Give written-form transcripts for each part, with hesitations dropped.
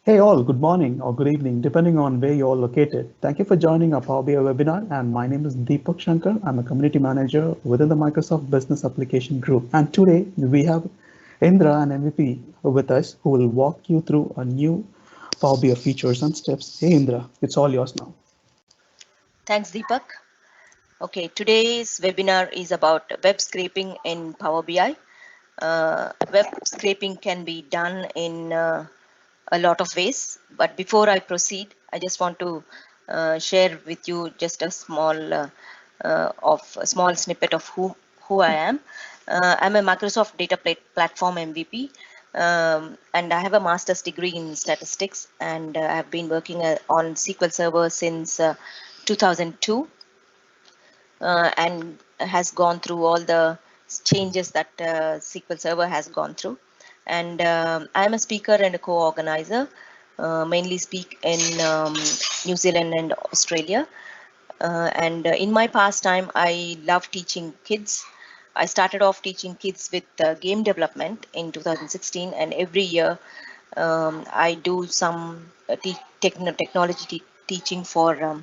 Hey all, good morning or good evening, depending on where you're located. Thank you for joining our Power BI webinar. And my name is Deepak Shankar. I'm a community manager within the Microsoft Business Application Group. And today we have Indra and MVP with us who will walk you through a new Power BI features and steps. Hey Indra, it's all yours now. Thanks, Deepak. Okay, today's webinar is about web scraping in Power BI. Web scraping can be done in a lot of ways, but before I proceed, I just want to share with you just a small snippet of who I am. I'm a Microsoft Data Platform MVP, and I have a master's degree in statistics, and I have been working on SQL Server since 2002, and has gone through all the changes that SQL Server has gone through. And I'm a speaker and a co-organizer, mainly speak in New Zealand and Australia. And in my pastime, I love teaching kids. I started off teaching kids with game development in 2016, and every year I do some technology teaching for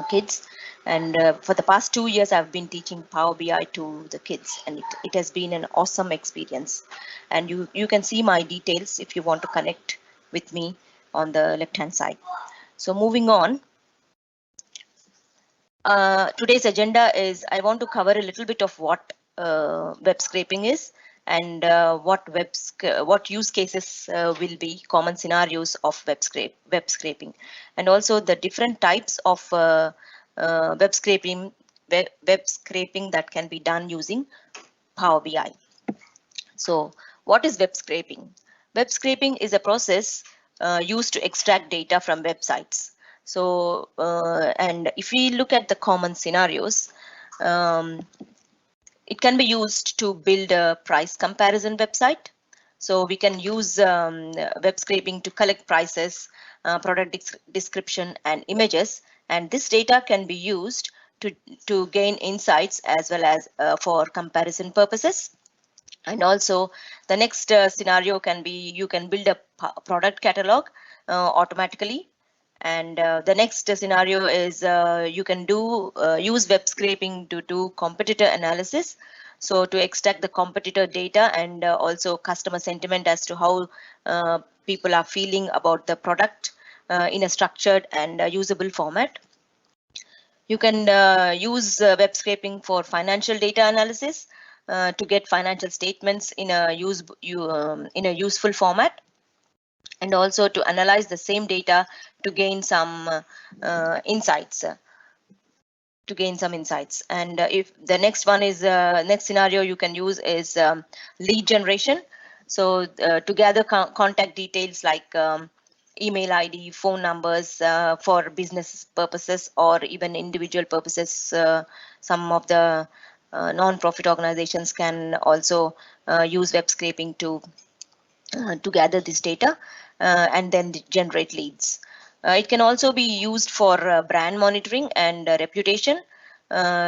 kids. And for the past 2 years, I've been teaching Power BI to the kids, and it has been an awesome experience. And you can see my details if you want to connect with me on the left hand side. So moving on, today's agenda is I want to cover a little bit of what web scraping is, and what use cases will be common scenarios of web scraping, and also the different types of web scraping web scraping that can be done using Power BI. So what is web scraping? Web scraping is a process used to extract data from websites. So, and if we look at the common scenarios, um, it can be used to build a price comparison website. So we can use web scraping to collect prices, product description, and images. And this data can be used to gain insights as well as for comparison purposes. And also the next scenario can be you can build a product catalog automatically. And the next scenario is you can use web scraping to do competitor analysis, so to extract the competitor data and also customer sentiment as to how people are feeling about the product in a structured and usable format. You can use web scraping for financial data analysis to get financial statements in in a useful format, and also to analyze the same data to gain some insights. And if the next one is next scenario you can use is lead generation. So to gather contact details like email ID, phone numbers for business purposes or even individual purposes. Some of the non-profit organizations can also use web scraping to gather this data and then generate leads. It can also be used for brand monitoring and reputation.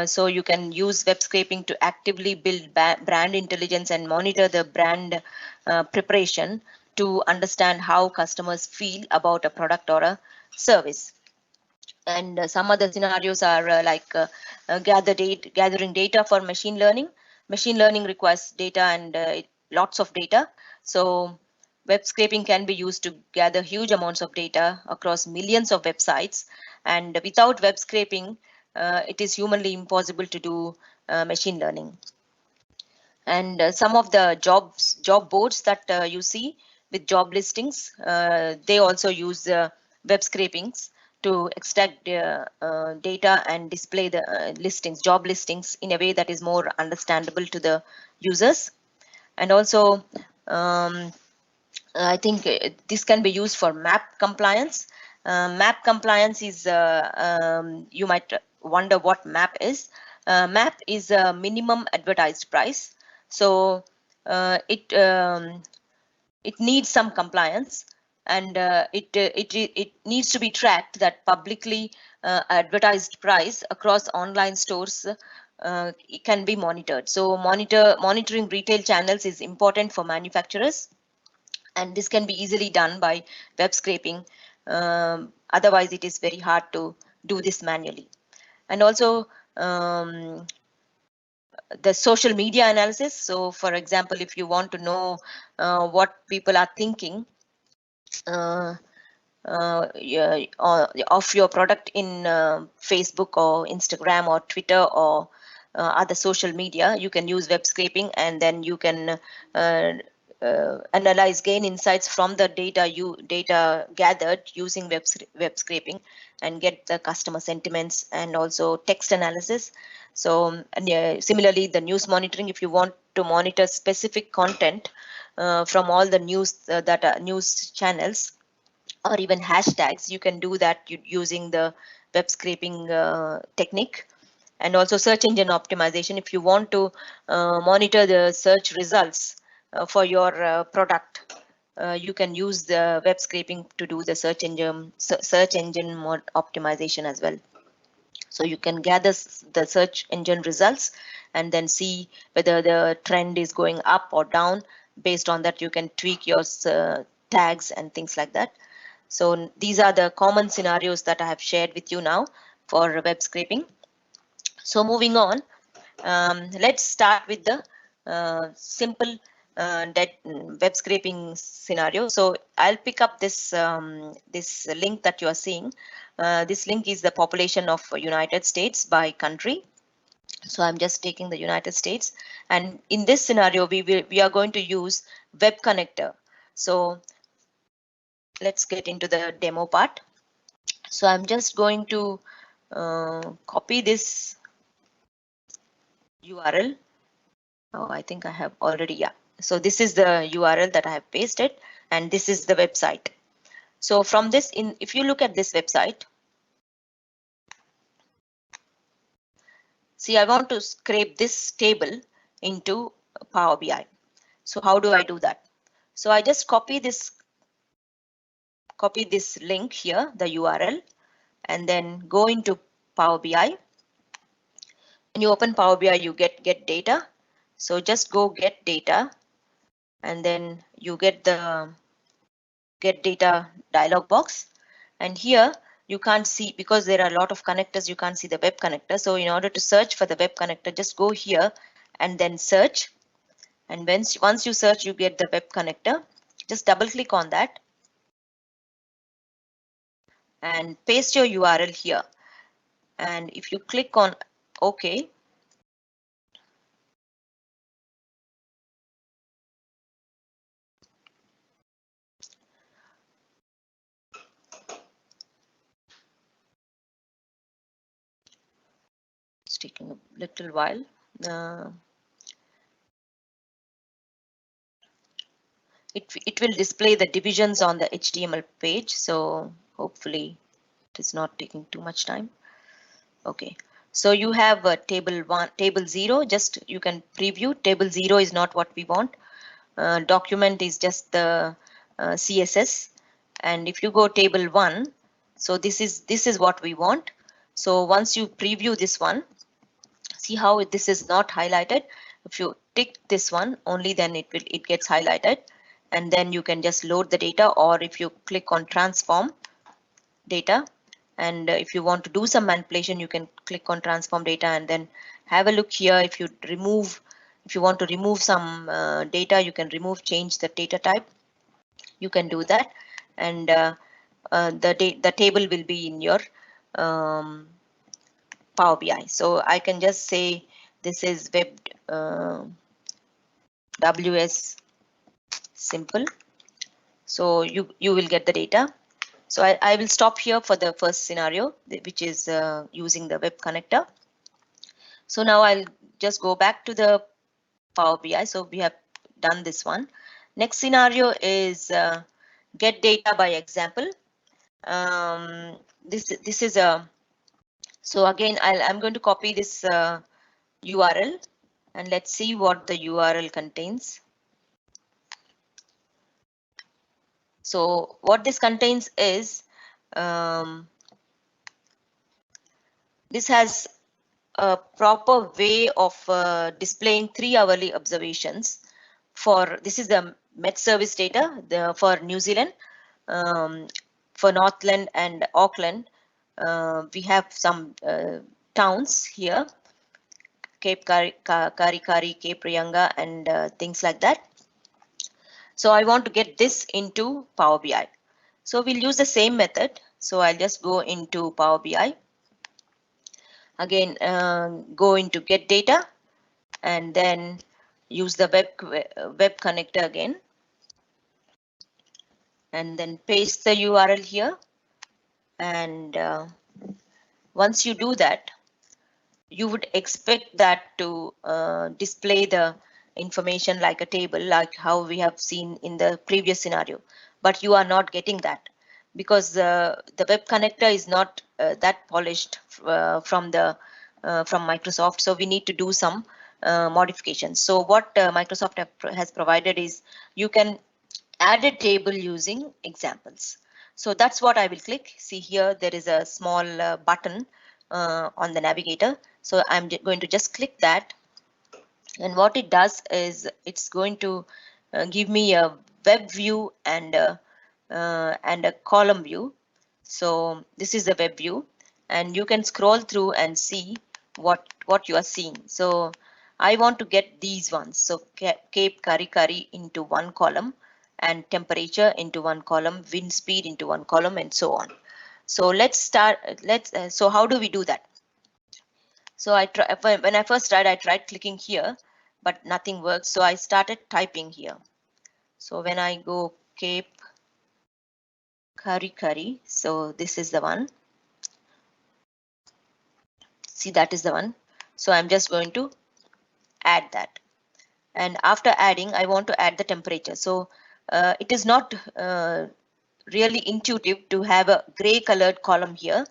So you can use web scraping to actively build brand intelligence and monitor the brand preparation to understand how customers feel about a product or a service. And some other scenarios are gathering data for machine learning. Machine learning requires data and lots of data. So web scraping can be used to gather huge amounts of data across millions of websites. And without web scraping, it is humanly impossible to do machine learning. And some of the job boards that you see with job listings, they also use web scrapings to extract data and display the job listings in a way that is more understandable to the users. And also I think this can be used for map compliance. Map compliance is, you might wonder what map is. Map is a minimum advertised price. So it needs some compliance, and it needs to be tracked that publicly advertised price across online stores it can be monitored. So monitoring retail channels is important for manufacturers. and this can be easily done by web scraping. Otherwise, it is very hard to do this manually. And also the social media analysis. So, for example, if you want to know what people are thinking of your product in Facebook or Instagram or Twitter or other social media, you can use web scraping, and then you can gain insights from the data gathered using web scraping, and get the customer sentiments and also text analysis. So similarly, the news monitoring, if you want to monitor specific content from all the news channels or even hashtags, you can do that using the web scraping technique. And also search engine optimization, if you want to monitor the search results for your product, you can use the web scraping to do the search engine optimization as well. So you can gather the search engine results and then see whether the trend is going up or down. Based on that, you can tweak your tags and things like that. So these are the common scenarios that I have shared with you now for web scraping. So moving on, let's start with the simple web scraping scenario. So I'll pick up this this link that you are seeing. This link is the population of United States by country. So I'm just taking the United States, and in this scenario we are going to use web connector. So let's get into the demo part. So I'm just going to copy this URL. Oh, I think I have already, yeah. So this is the URL that I have pasted, and this is the website. So from this, if you look at this website, see, I want to scrape this table into Power BI. So how do I do that? So I just copy this link here, the URL, and then go into Power BI. When you open Power BI, you get data. So just go get data, and then you get the get data dialog box. And here you can't see, because there are a lot of connectors, you can't see the web connector. So in order to search for the web connector, just go here and then search. And once you search, you get the web connector. Just double click on that and paste your URL here. And if you click on OK, it's taking a little while. It will display the divisions on the HTML page. So hopefully it is not taking too much time. Okay, so you have table 1, table 0, just you can preview. Table 0 is not what we want. Document is just the CSS. And if you go table 1, so this is what we want. So once you preview this one, see how this is not highlighted. If you tick this one, only then it gets highlighted, and then you can just load the data. Or if you click on transform data, and if you want to do some manipulation, you can click on transform data and then have a look here. If you want to remove some data, you can change the data type. You can do that, and the table will be in your Power BI. So I can just say this is web WS simple. So you will get the data. So I will stop here for the first scenario, which is using the web connector. So now I'll just go back to the Power BI. So we have done this one. Next scenario is get data by example. This is a, so again I'm going to copy this URL, and let's see what the URL contains. So what this contains is this has a proper way of displaying 3 hourly observations. For this is the Met service data for New Zealand, for Northland and Auckland. We have some towns here, Cape Karikari, Cape Rayanga, and things like that. So I want to get this into Power BI. So we'll use the same method. So I'll just go into Power BI. Again, go into Get Data, and then use the web connector again, and then paste the URL here. And once you do that, you would expect that to display the information like a table, like how we have seen in the previous scenario. But you are not getting that because the web connector is not that polished from Microsoft. So we need to do some modifications. So what Microsoft has provided is you can add a table using examples. So that's what I will click. See here, there is a small button on the navigator. So I'm going to just click that. And what it does is it's going to give me a web view and a column view. So this is the web view, and you can scroll through and see what you are seeing. So I want to get these ones. So Cape Karikari into one column, and temperature into one column, wind speed into one column, and so on. So let's start. So how do we do that? So when I first tried, I tried clicking here, but nothing worked. So I started typing here. So when I go Cape Karikari, so this is the one. See, that is the one. So I'm just going to add that. And after adding, I want to add the temperature. So it is not really intuitive to have a gray colored column here.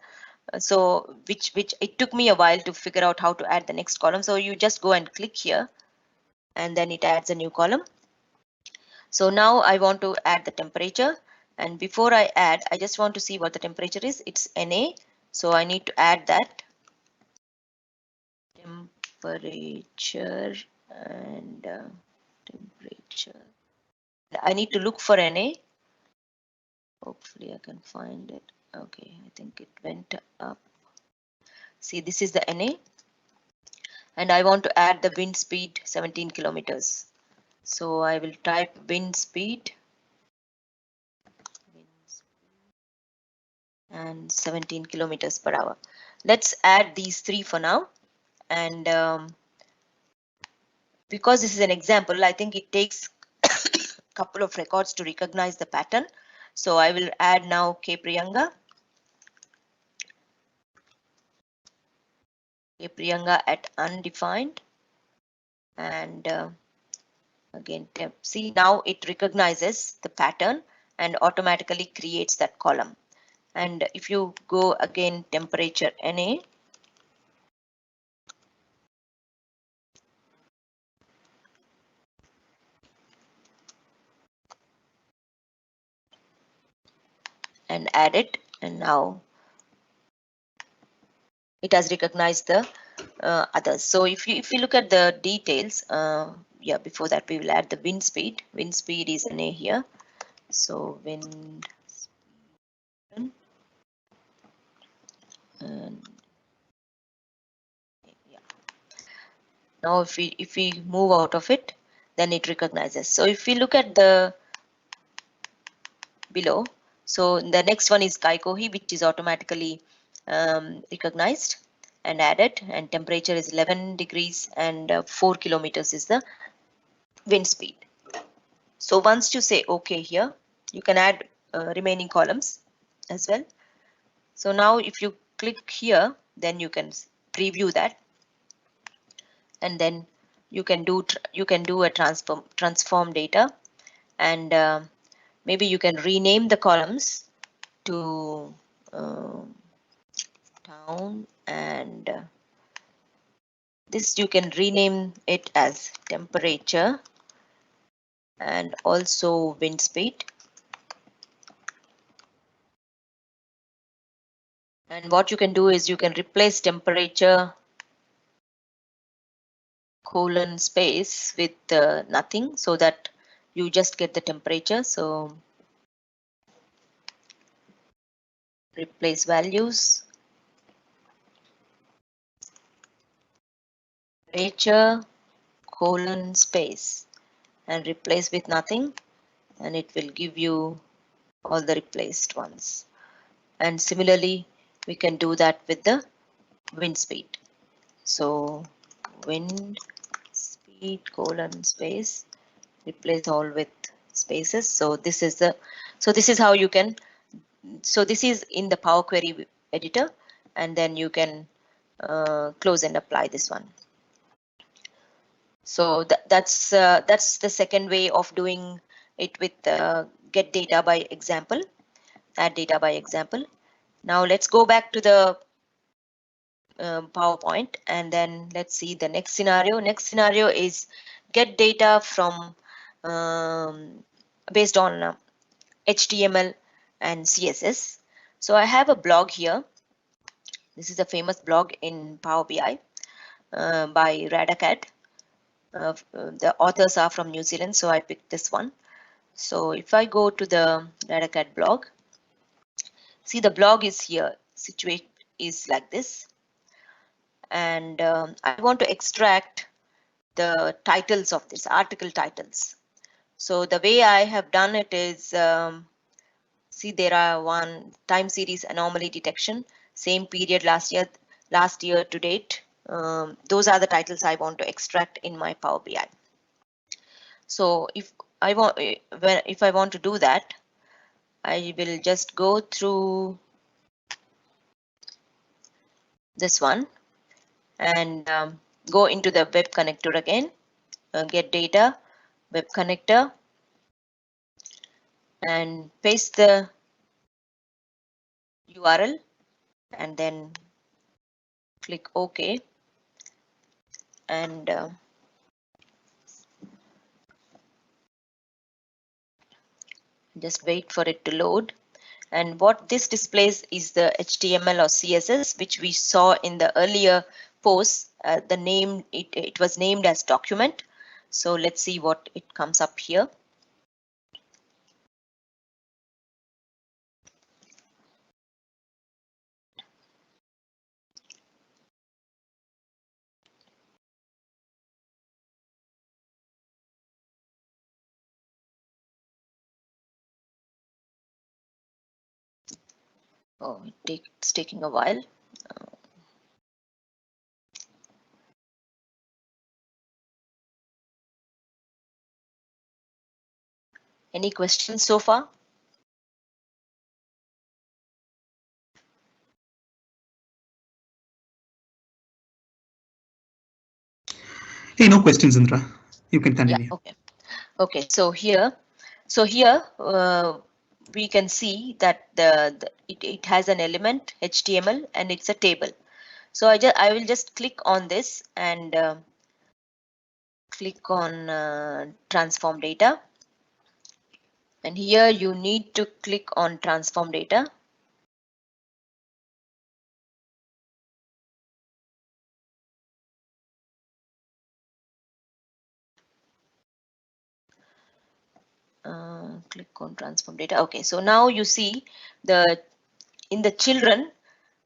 So which it took me a while to figure out how to add the next column. So you just go and click here, and then it adds a new column. So now I want to add the temperature, and before I add, I just want to see what the temperature is. It's NA, so I need to add that temperature and temperature. I need to look for NA. Hopefully I can find it. Okay, I think it went up. See, this is the NA, and I want to add the wind speed 17 kilometers. So I will type wind speed and 17 kilometers per hour. Let's add these three for now. And because this is an example, I think it takes a couple of records to recognize the pattern. So I will add now Cape Rayanga at undefined, and again see, now it recognizes the pattern and automatically creates that column. And if you go again temperature NA, and add it, and now it has recognized the others. So if you look at the details, yeah, before that we will add the wind speed. Wind speed is NA here. So wind speed, and yeah. Now if we move out of it, then it recognizes. So if we look at the below, so the next one is Kaikohi, which is automatically recognized and added, and temperature is 11 degrees, and 4 kilometers is the wind speed. So once you say OK here, you can add remaining columns as well. So now if you click here, then you can preview that, and then you can do a transform data, and maybe you can rename the columns to town, and this you can rename it as temperature and also wind speed. And what you can do is you can replace temperature colon space with nothing, so that you just get the temperature. So replace values, temperature, colon, space, and replace with nothing, and it will give you all the replaced ones. And similarly, we can do that with the wind speed. So wind speed colon space, replace all with spaces. So this is how you can, so this is in the Power Query editor, and then you can close and apply this one. So that's the second way of doing it with get data by example, add data by example. Now let's go back to the PowerPoint, and then let's see the next scenario. Next scenario is get data from based on HTML and CSS. So I have a blog here. This is a famous blog in Power BI by Radacad. The authors are from New Zealand, so I picked this one. So if I go to the Radacad blog, see the blog is here, situate is like this, and I want to extract the titles of this, article titles. So the way I have done it is, see there are one time series anomaly detection, same period last year to date. Those are the titles I want to extract in my Power BI. So if I want to do that, I will just go through this one and go into the web connector again, get data, web connector, and paste the URL and then click OK, and just wait for it to load. And what this displays is the HTML or CSS, which we saw in the earlier post. The name, it was named as document. So let's see what it comes up here. Oh, it's taking a while. Any questions so far? Hey, no questions, Indra. You can continue. Yeah, okay. Okay, so here we can see that it has an element HTML and it's a table. So I will just click on this and click on transform data, and here you need to click on transform data. Click on transform data. Okay, so now you see in the children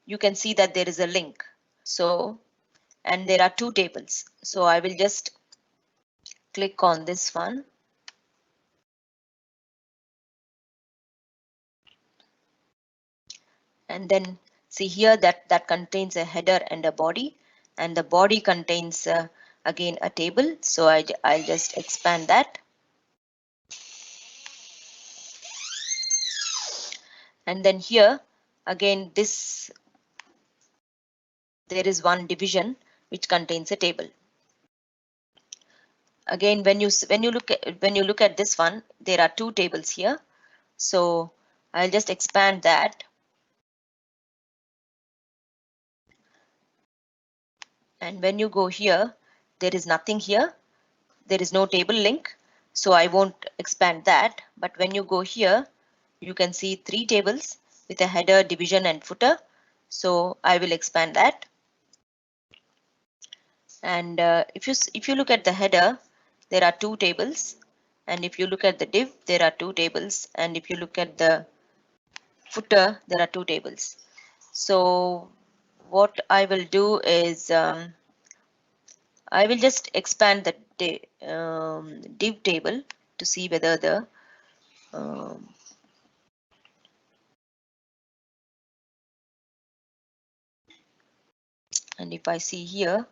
you can see that there is a link. So, and there are two tables. So I will just click on this one. And then see here that contains a header and a body, and the body contains again a table. So I'll just expand that. And then here again there is one division which contains a table. Again, when you look at this one, there are two tables here. So I'll just expand that. And when you go here, there is nothing here. There is no table link. So I won't expand that. But when you go here, you can see three tables with a header, division, and footer. So I will expand that. And if you look at the header, there are two tables. And if you look at the div, there are 2 tables. And if you look at the footer, there are 2 tables. So what I will do is I will just expand the div table to see whether the um, and if I see here,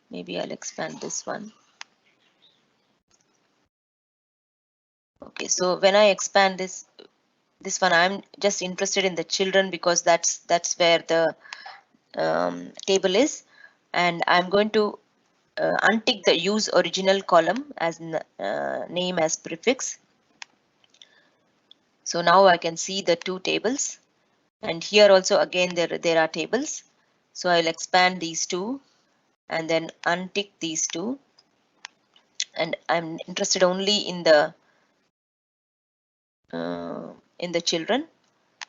maybe I'll expand this one. Okay, so when I expand this one, I'm just interested in the children because that's where the table is, and I'm going to untick the use original column as name as prefix. So now I can see the 2 tables, and here also again there are tables. So I'll expand these 2 and then untick these 2, and I'm interested only in the children.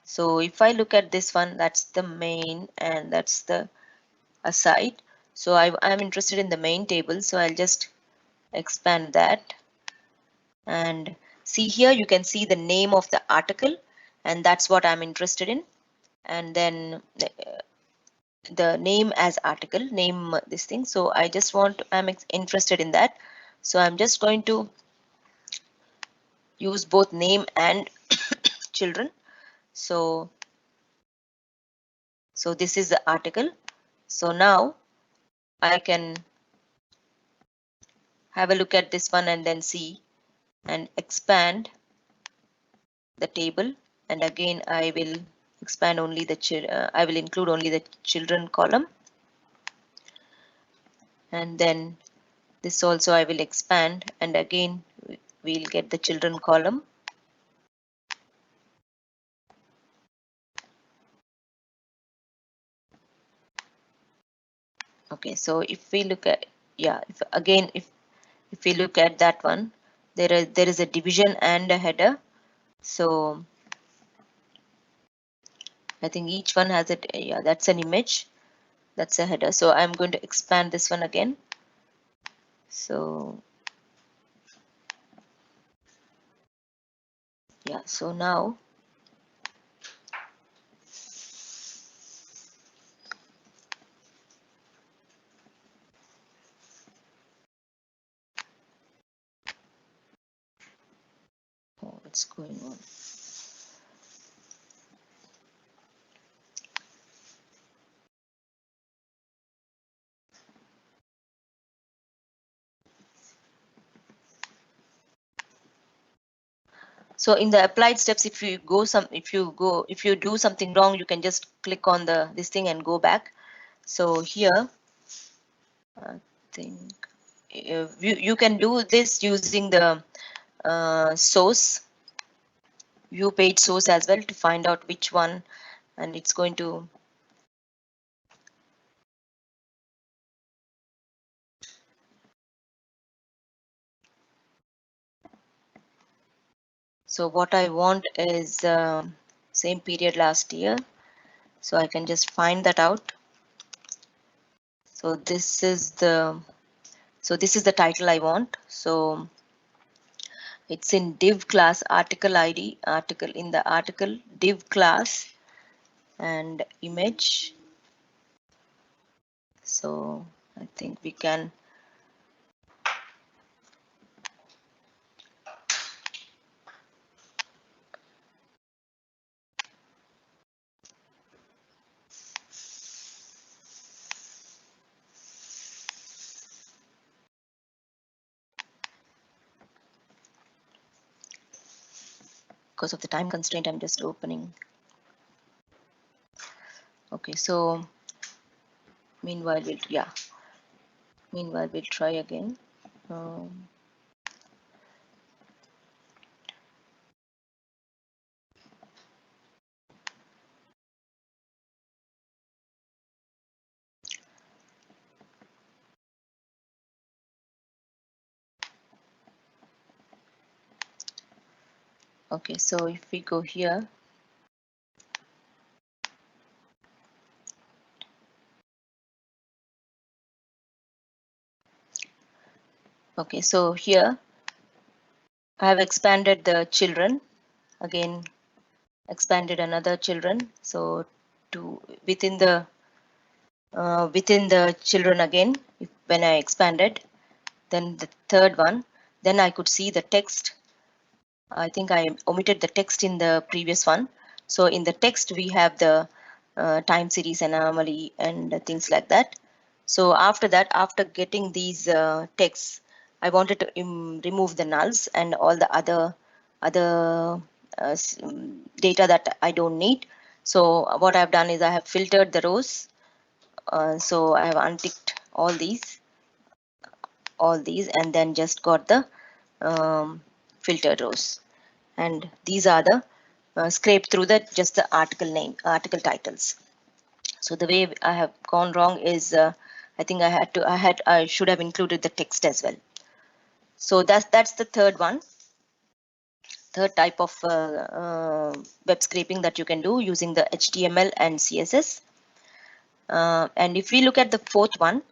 So if I look at this one, that's the main and that's the aside. So I'm interested in the main table, so I'll just expand that. And see here, you can see the name of the article, and that's what I'm interested in. And then the name as article, name this thing. So I just I'm interested in that. So I'm just going to use both name and children. So this is the article. So now I can have a look at this one and then see and expand the table. And again, I will expand only I will include only the children column. And then this also I will expand, and again we'll get the children column. Okay, so if we look at, yeah, if we look at that one, there is a division and a header. So I think each one has it. Yeah, that's an image, that's a header. So I'm going to expand this one again. So yeah, so now what's going on? So in the applied steps, if you do something wrong, you can just click on this thing and go back. So here, I think you can do this using the source view page source as well to find out which one, and it's going to. So what I want is same period last year. So I can just find that out. So this is the title I want. So it's in div class article ID, article in the article div class and image. So I think we can because of the time constraint, I'm just opening. Okay, so meanwhile we'll try again. Okay, so if we go here, okay, so here I have expanded the children, again expanded another children. So to within the children again, when I expanded, then the third one, then I could see the text. I think I omitted the text in the previous one. So in the text we have the time series anomaly and things like that. So after that, after getting these texts, I wanted to remove the nulls and all the other data that I don't need. So what I've done is I have filtered the rows. So I have unticked all these and then just got the filtered rows. And these are the scrape through the just the article titles. So the way I have gone wrong is I think I should have included the text as well. So that's the third type of web scraping that you can do using the HTML and CSS. And if we look at the fourth one,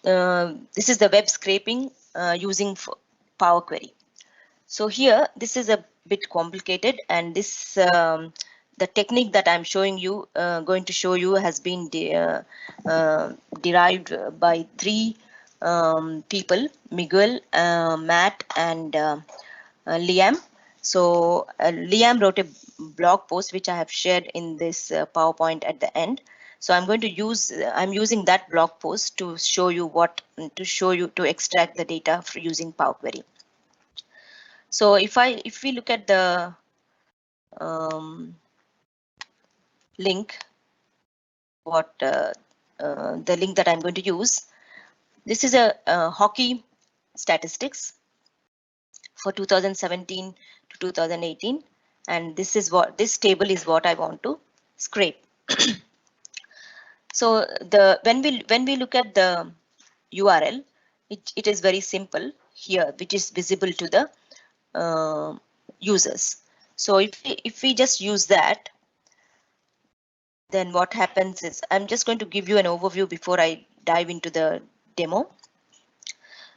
this is the web scraping using Power Query. So here, this is a bit complicated, and this the technique that I'm showing you, going to show you, has been derived by three people: Miguel, Matt, and Liam. So Liam wrote a blog post which I have shared in this PowerPoint at the end. So I'm going to use I'm using that blog post to show you to extract the data using Power Query. So if we look at the link, the link that I'm going to use, this is a hockey statistics for 2017 to 2018, and this table is what I want to scrape. So when we look at the URL, it is very simple here, which is visible to the users. So if we just use that, then what happens is, I'm just going to give you an overview before I dive into the demo.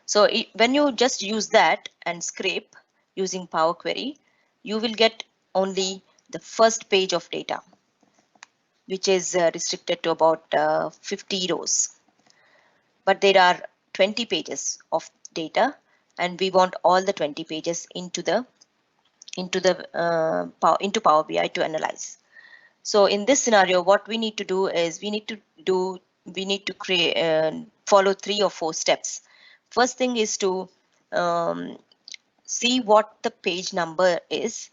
So when you just use that and scrape using Power Query, you will get only the first page of data, which is restricted to about 50 rows. But there are 20 pages of data, and we want all the 20 pages into Power BI to analyze. So in this scenario, what we need to do is we need to create follow 3 or 4 steps. First thing is to see what the page number is.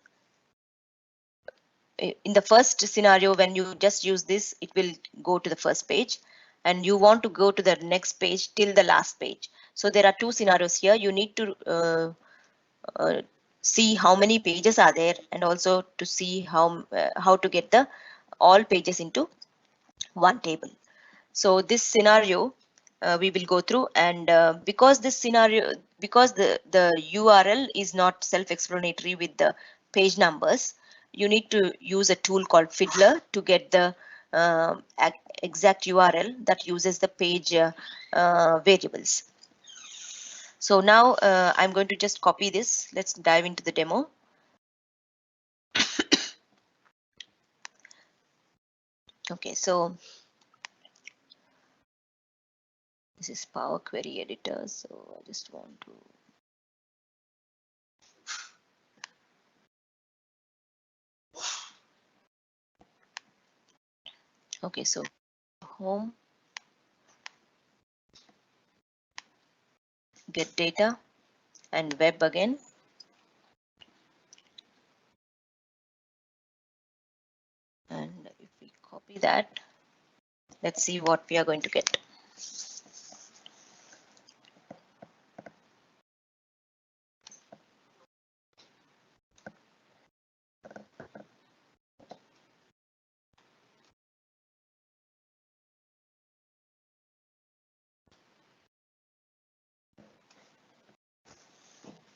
In the first scenario, when you just use this, it will go to the first page, and you want to go to the next page till the last page. So there are 2 scenarios here. You need to see how many pages are there, and also to see how to get the all pages into one table. So this scenario we will go through, and because the URL is not self-explanatory with the page numbers, you need to use a tool called Fiddler to get the exact URL that uses the page variables. So now I'm going to just copy this. Let's dive into the demo. Okay, so this is Power Query Editor. So I just want to okay, so home, get data, and web again. And if we copy that, let's see what we are going to get.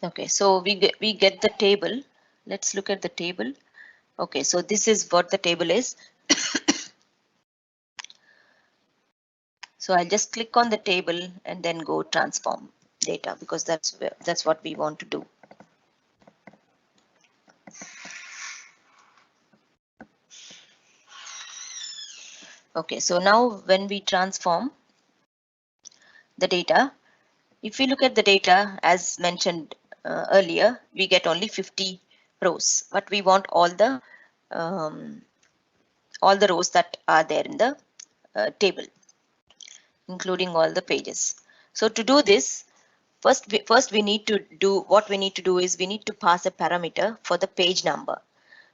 Okay, so we get the table. Let's look at the table. Okay, so this is what the table is. So I'll just click on the table and then go transform data, because that's what we want to do. Okay, so now when we transform the data, if we look at the data as mentioned earlier, we get only 50 rows, but we want um, all the rows that are there in the table, including all the pages. So to do this, first we need to do what we need to do is we need to pass a parameter for the page number.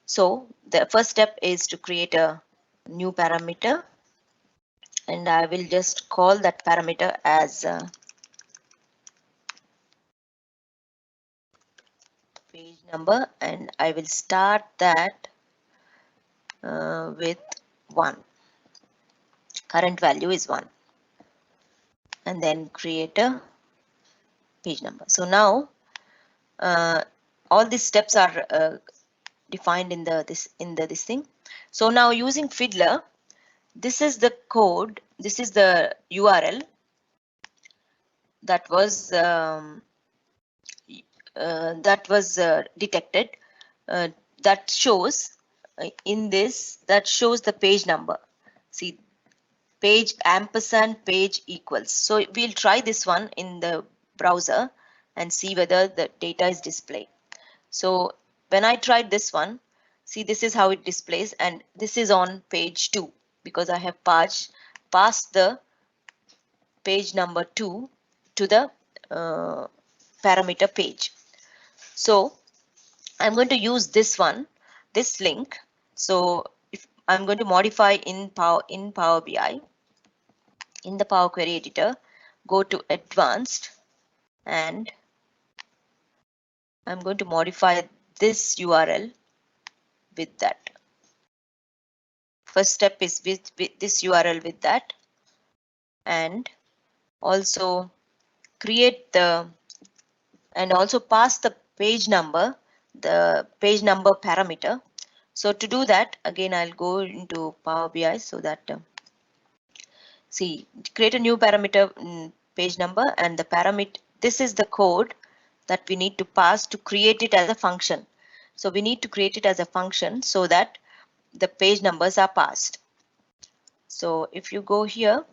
So the first step is to create a new parameter, and I will just call that parameter as page number, and I will start that with 1. Current value is 1, and then create a page number. So now all these steps are defined in this thing. So now using Fiddler, this is the code, this is the URL that was detected, uh, that shows that shows the page number. See, page ampersand page equals. So we'll try this one in the browser and see whether the data is displayed. So when I tried this one, see, this is how it displays, and this is on page 2 because I have passed the page number 2 to the parameter page. So I'm going to use this one, this link. So if I'm going to modify in Power BI, in the Power Query Editor, go to Advanced, and I'm going to modify this URL with that. First step is with this URL with that, and also create the and also pass the page number parameter. So to do that, again I'll go into Power BI so that see, create a new parameter page number, and the parameter, this is the code that we need to pass to create it as a function. So we need to create it as a function so that the page numbers are passed. So if you go here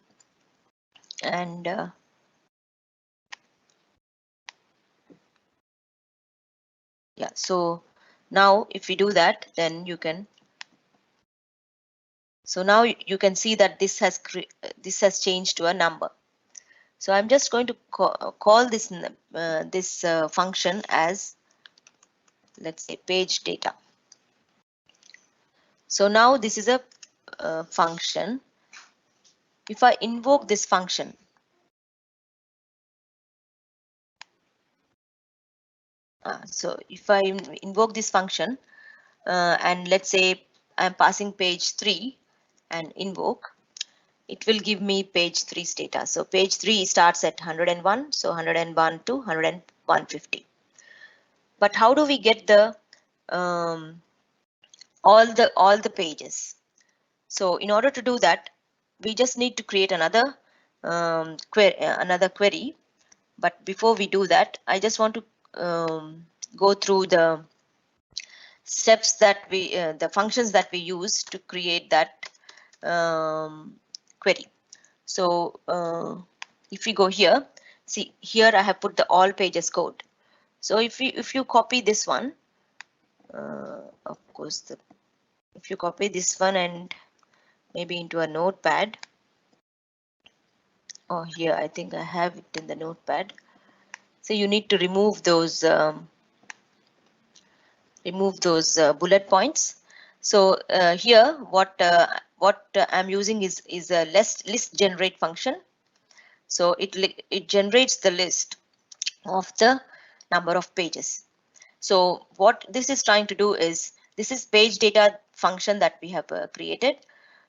and yeah, so now if we do that, then you can, so now you can see that this has changed to a number. So I'm just going to call this function as, let's say, page data. So now this is a function. If I invoke this function, so if I invoke this function and let's say I'm passing page 3 and invoke, it will give me page 3's data. So page 3 starts at 101, so 101 to 150. But how do we get the all the pages? So in order to do that, we just need to create another query. But before we do that, I just want to go through the steps that the functions that we use to create that query. So if we go here, see here I have put the all pages code. So if you copy this one, of course, if you copy this one and maybe into a notepad, or here I think I have it in the notepad. So you need to remove those bullet points. So here what I'm using is a list generate function. So it generates the list of the number of pages. So what this is trying to do is, this is page data function that we have created.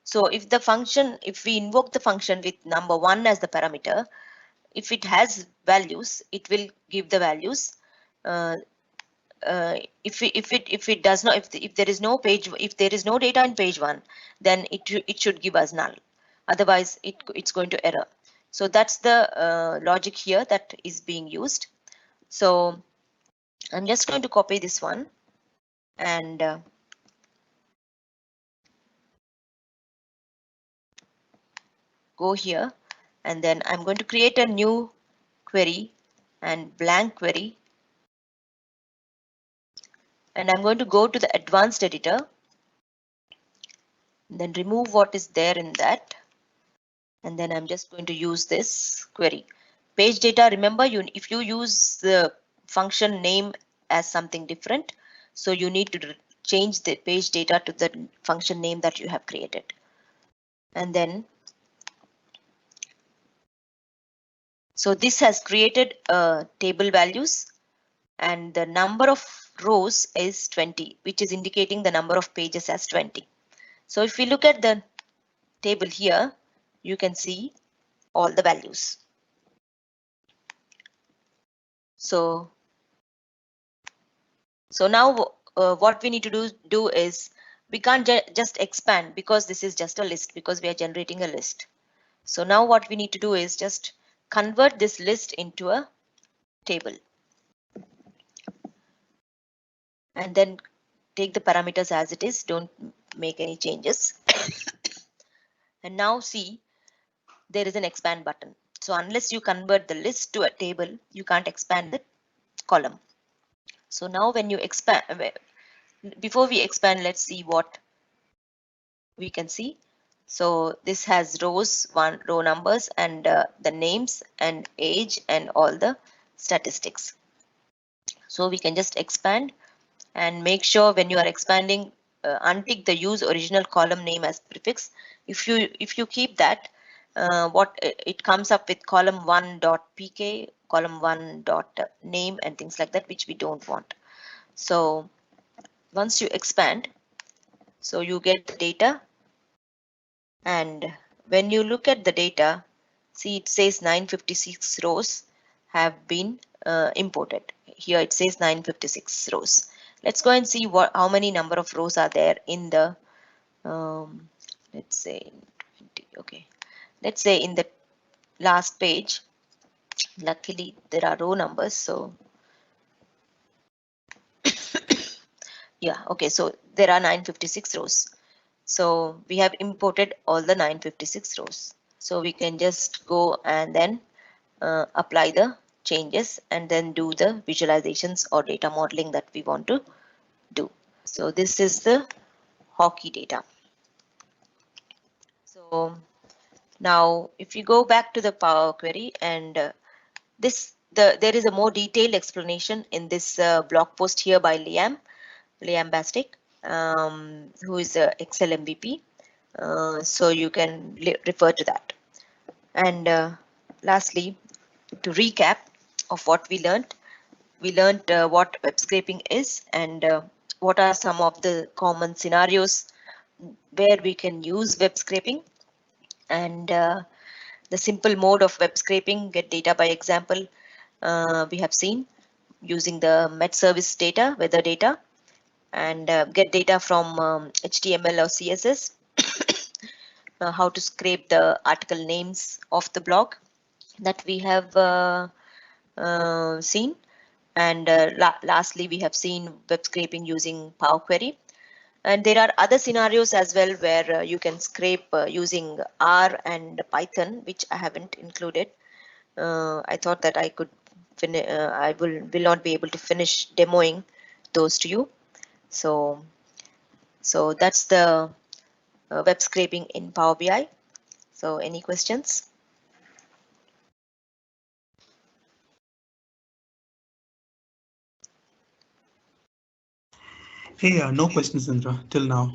So if we invoke the function with number 1 as the parameter, if it has values, it will give the values. If it does not, if there is no page, if there is no data in page 1, then it should give us null. Otherwise it's going to error. So that's the logic here that is being used. So I'm just going to copy this one and go here, and then I'm going to create a new query and blank query. And I'm going to go to the advanced editor, then remove what is there in that. And then I'm just going to use this query. Page data, remember, if you use the function name as something different, so you need to change the page data to the function name that you have created. And then, so this has created table values, and the number of rows is 20, which is indicating the number of pages as 20. So if we look at the table here, you can see all the values. So now what we need to do is, we can't just expand because this is just a list, because we are generating a list. So now what we need to do is just convert this list into a table, and then take the parameters as it is, don't make any changes. And now see, there is an expand button. So unless you convert the list to a table, you can't expand the column. So now when you expand, before we expand, let's see what we can see. So this has rows, row numbers, and the names and age and all the statistics. So we can just expand, and make sure when you are expanding, untick the use original column name as prefix. If you keep that, what it comes up with column1.pk, column1.name, and things like that, which we don't want. So once you expand, so you get the data, and when you look at the data, see, it says 956 rows have been imported. Here it says 956 rows. Let's go and see how many number of rows are there in the, let's say, okay, let's say in the last page. Luckily there are row numbers, so yeah, okay, so there are 956 rows. So we have imported all the 956 rows. So we can just go and then apply the changes, and then do the visualizations or data modeling that we want to do. So this is the hockey data. So now if you go back to the Power Query, and there is a more detailed explanation in this blog post here by Liam Bastic, who is a Excel MVP. So you can refer to that. And lastly, to recap of what we learned what web scraping is, and what are some of the common scenarios where we can use web scraping, and the simple mode of web scraping, get data by example, we have seen using the Met service data, weather data, and get data from HTML or CSS, how to scrape the article names of the blog that we have seen. And lastly, we have seen web scraping using Power Query. And there are other scenarios as well where you can scrape using R and Python, which I haven't included. I thought that I could I will not be able to finish demoing those to you. So that's the web scraping in Power BI. So any questions? Hey, no questions, Indra, till now.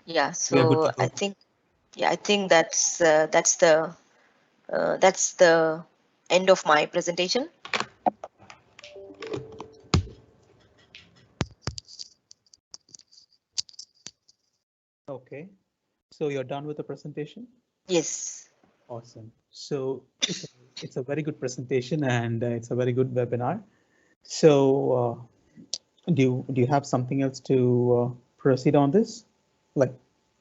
Yeah, We are good to so go. I think that's the end of my presentation. Okay, so you're done with the presentation? Yes. Awesome. So it's a very good presentation, and it's a very good webinar. So do you have something else to proceed on this? Like,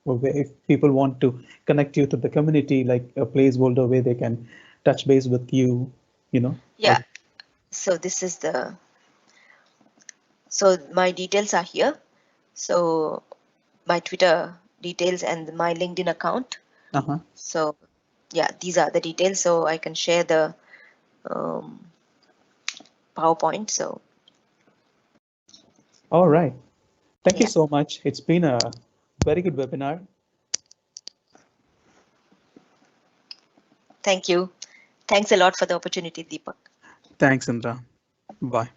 if people want to connect you to the community, like a placeholder where they can touch base with you, you know? Yeah. So this is so my details are here. So my Twitter details and my LinkedIn account. Uh-huh. So yeah, these are the details. So I can share the PowerPoint. So. All right. Thank you Yeah. so much. It's been a very good webinar. Thank you. Thanks a lot for the opportunity, Deepak. Thanks, Indra. Bye.